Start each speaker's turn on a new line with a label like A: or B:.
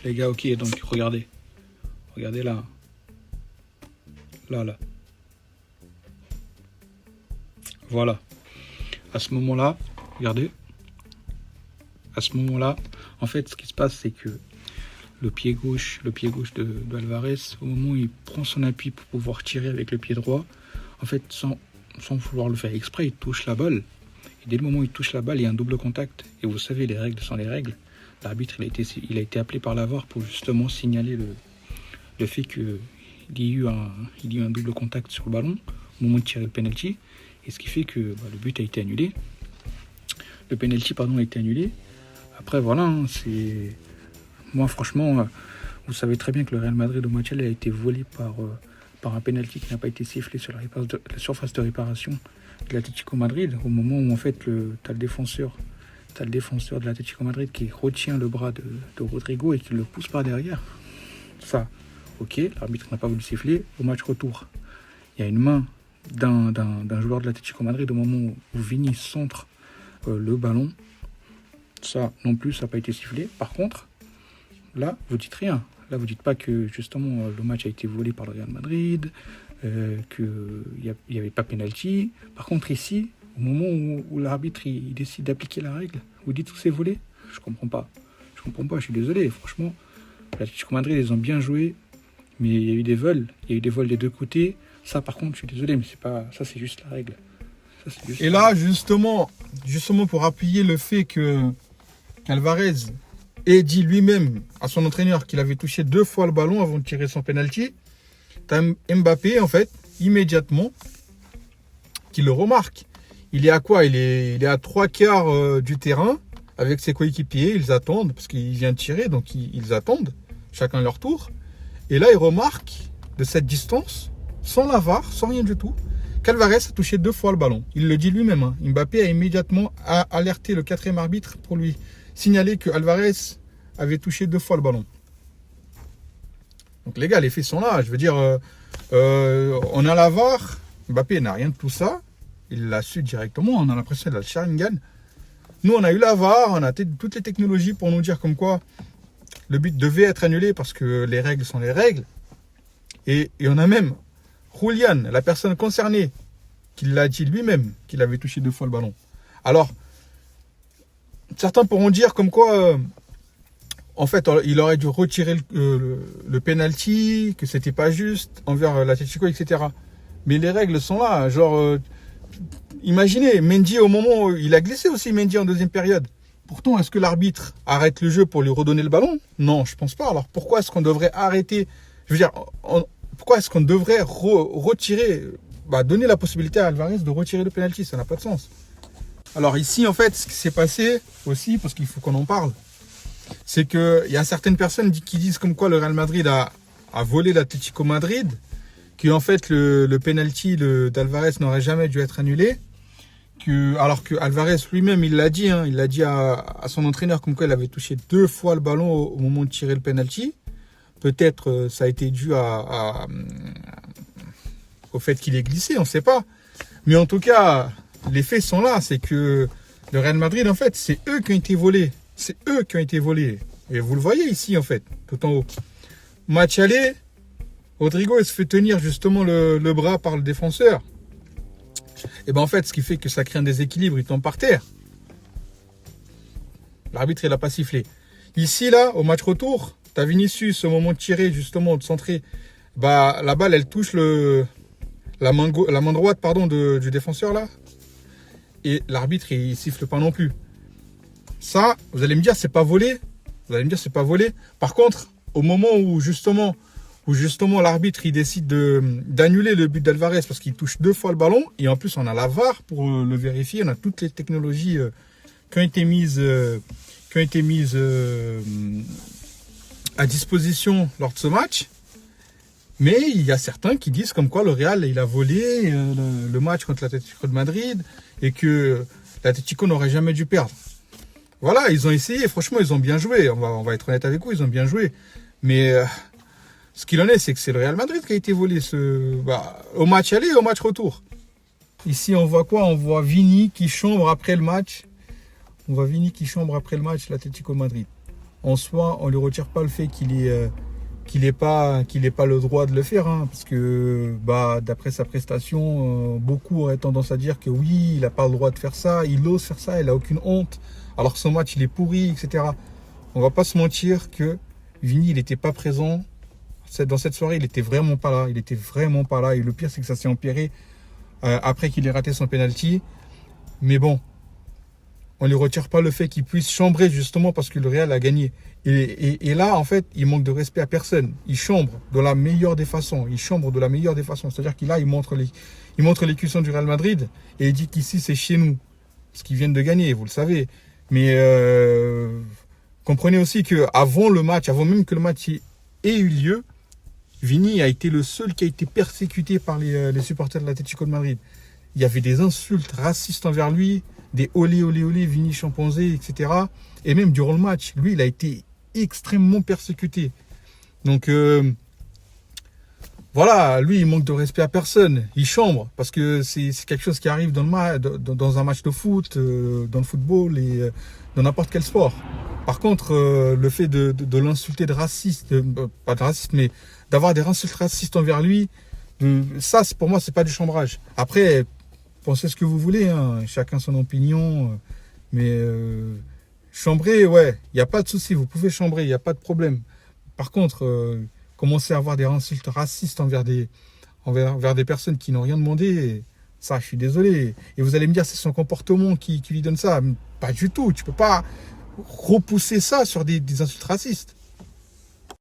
A: Les gars, ok, donc regardez. Regardez là. Là. Voilà. À ce moment-là, regardez. À ce moment-là, en fait, ce qui se passe, c'est que le pied gauche de Alvarez, au moment où il prend son appui pour pouvoir tirer avec le pied droit, en fait, sans vouloir le faire exprès, il touche la balle. Et dès le moment où il touche la balle, il y a un double contact. Et vous savez, les règles sont les règles. L'arbitre, il a été appelé par la VAR pour justement signaler le fait qu'il y a eu un double contact sur le ballon au moment de tirer le penalty. Et ce qui fait que le but a été annulé. Le penalty, a été annulé. Après, voilà, c'est... Moi, franchement, vous savez très bien que le Real Madrid au match a été volé par un penalty qui n'a pas été sifflé sur la surface de réparation de l'Atlético Madrid, au moment où, en fait, t'as le défenseur de l'Atlético Madrid qui retient le bras de Rodrigo et qui le pousse par derrière. Ça, ok, l'arbitre n'a pas voulu siffler. Au match retour, il y a une main d'un joueur de l'Atlético Madrid au moment où Vini centre le ballon. Ça non plus, ça n'a pas été sifflé. Par contre, là, vous dites rien. Là, vous dites pas que justement le match a été volé par le Real Madrid, qu'il n'y avait pas penalty. Par contre, ici, au moment où l'arbitre il décide d'appliquer la règle, vous dites que c'est volé. Je comprends pas. Je suis désolé. Franchement, l'Atlético Madrid, ils ont bien joué, mais il y a eu des vols. Il y a eu des vols des deux côtés. Ça, par contre, je suis désolé, mais c'est pas. Ça, c'est juste la règle.
B: Et là, justement, pour appuyer le fait qu'Alvarez ait dit lui-même à son entraîneur qu'il avait touché 2 fois le ballon avant de tirer son penalty, t'as Mbappé, en fait, immédiatement, qui le remarque. Il est à quoi ? Il est à 3/4 du terrain avec ses coéquipiers. Ils attendent, parce qu'il vient de tirer, donc ils attendent, chacun leur tour. Et là, il remarque, de cette distance, sans la VAR, sans rien du tout, qu'Alvarez a touché 2 fois le ballon. Il le dit lui-même. Hein. Mbappé a immédiatement alerté le 4e arbitre pour lui signaler que Alvarez avait touché 2 fois le ballon. Donc les gars, les faits sont là. Je veux dire, on a la VAR. Mbappé n'a rien de tout ça. Il l'a su directement. On a l'impression de la Sharingan. Nous, on a eu la VAR. On a toutes les technologies pour nous dire comme quoi le but devait être annulé parce que les règles sont les règles. Et on a même Julian, la personne concernée, qui l'a dit lui-même qu'il avait touché 2 fois le ballon. Alors, certains pourront dire comme quoi, en fait, il aurait dû retirer le penalty, que c'était pas juste envers l'Atlético, etc. Mais les règles sont là. Genre, imaginez, Mendy, au moment où il a glissé aussi, Mendy en deuxième période. Pourtant, est-ce que l'arbitre arrête le jeu pour lui redonner le ballon? Non, je pense pas. Alors, pourquoi est-ce qu'on devrait arrêter? Je veux dire, pourquoi est-ce qu'on devrait retirer, donner la possibilité à Alvarez de retirer le penalty? Ça n'a pas de sens. Alors ici, en fait, ce qui s'est passé aussi, parce qu'il faut qu'on en parle, c'est qu'il y a certaines personnes qui disent comme quoi le Real Madrid a volé l'Atlético Madrid, qu'en fait le penalty d'Alvarez n'aurait jamais dû être annulé, alors que Alvarez lui-même, il l'a dit, il l'a dit à son entraîneur comme quoi il avait touché 2 fois le ballon au moment de tirer le penalty. Peut-être ça a été dû au fait qu'il ait glissé, on ne sait pas. Mais en tout cas, les faits sont là. C'est que le Real Madrid, en fait, c'est eux qui ont été volés. C'est eux qui ont été volés. Et vous le voyez ici, en fait, tout en haut. Match aller, Rodrigo, il se fait tenir justement le bras par le défenseur. Et en fait, ce qui fait que ça crée un déséquilibre, il tombe par terre. L'arbitre, il n'a pas sifflé. Ici, là, au match retour, t'as Vinicius, au moment de tirer, justement, de centrer, la balle, elle touche la main droite du défenseur, là. Et l'arbitre, il siffle pas non plus. Ça, vous allez me dire, c'est pas volé. Par contre, au moment où justement l'arbitre, il décide d'annuler le but d'Alvarez parce qu'il touche 2 fois le ballon, et en plus, on a la VAR pour le vérifier. On a toutes les technologies qui ont été mises à disposition lors de ce match. Mais il y a certains qui disent comme quoi le Real, il a volé le match contre l'Atlético de Madrid et que l'Atlético n'aurait jamais dû perdre. Voilà, ils ont essayé. Franchement, ils ont bien joué. On va être honnête avec vous, ils ont bien joué. Mais ce qu'il en est, c'est que c'est le Real Madrid qui a été volé au match aller et au match retour. Ici, on voit quoi? On voit Vini qui chambre après le match. L'Atlético Madrid. en soi, on lui retire pas le fait qu'il ait pas le droit de le faire, hein, parce que d'après sa prestation, beaucoup auraient tendance à dire que oui, il n'a pas le droit de faire ça, il ose faire ça, il a aucune honte, alors que son match il est pourri, etc. On va pas se mentir que Vini, il n'était pas présent dans cette soirée, il était vraiment pas là, et le pire c'est que ça s'est empiré après qu'il ait raté son penalty. Mais bon, on ne lui retire pas le fait qu'il puisse chambrer justement parce que le Real a gagné. Et là, en fait, il manque de respect à personne. Il chambre de la meilleure des façons. C'est-à-dire qu'il montre les cuissons du Real Madrid et il dit qu'ici, c'est chez nous. Parce qu'ils viennent de gagner, vous le savez. Mais comprenez aussi qu'avant même que le match ait eu lieu, Vini a été le seul qui a été persécuté par les supporters de l'Atlético de Madrid. Il y avait des insultes racistes envers lui, des olé, olé, olé, Vini chimpanzé, etc. Et même durant le match, lui, il a été extrêmement persécuté. Donc, voilà, lui, il manque de respect à personne. Il chambre, parce que c'est quelque chose qui arrive dans un match de foot, dans le football et dans n'importe quel sport. Par contre, le fait de l'insulter de raciste, pas de raciste, mais d'avoir des insultes racistes envers lui, ça, pour moi, c'est pas du chambrage. Après, pensez ce que vous voulez, hein, chacun son opinion, mais chambrer, ouais, il n'y a pas de souci, vous pouvez chambrer, il n'y a pas de problème. Par contre, commencer à avoir des insultes racistes envers des personnes qui n'ont rien demandé, ça, je suis désolé. Et vous allez me dire, c'est son comportement qui lui donne ça. Pas du tout, tu peux pas repousser ça sur des insultes racistes.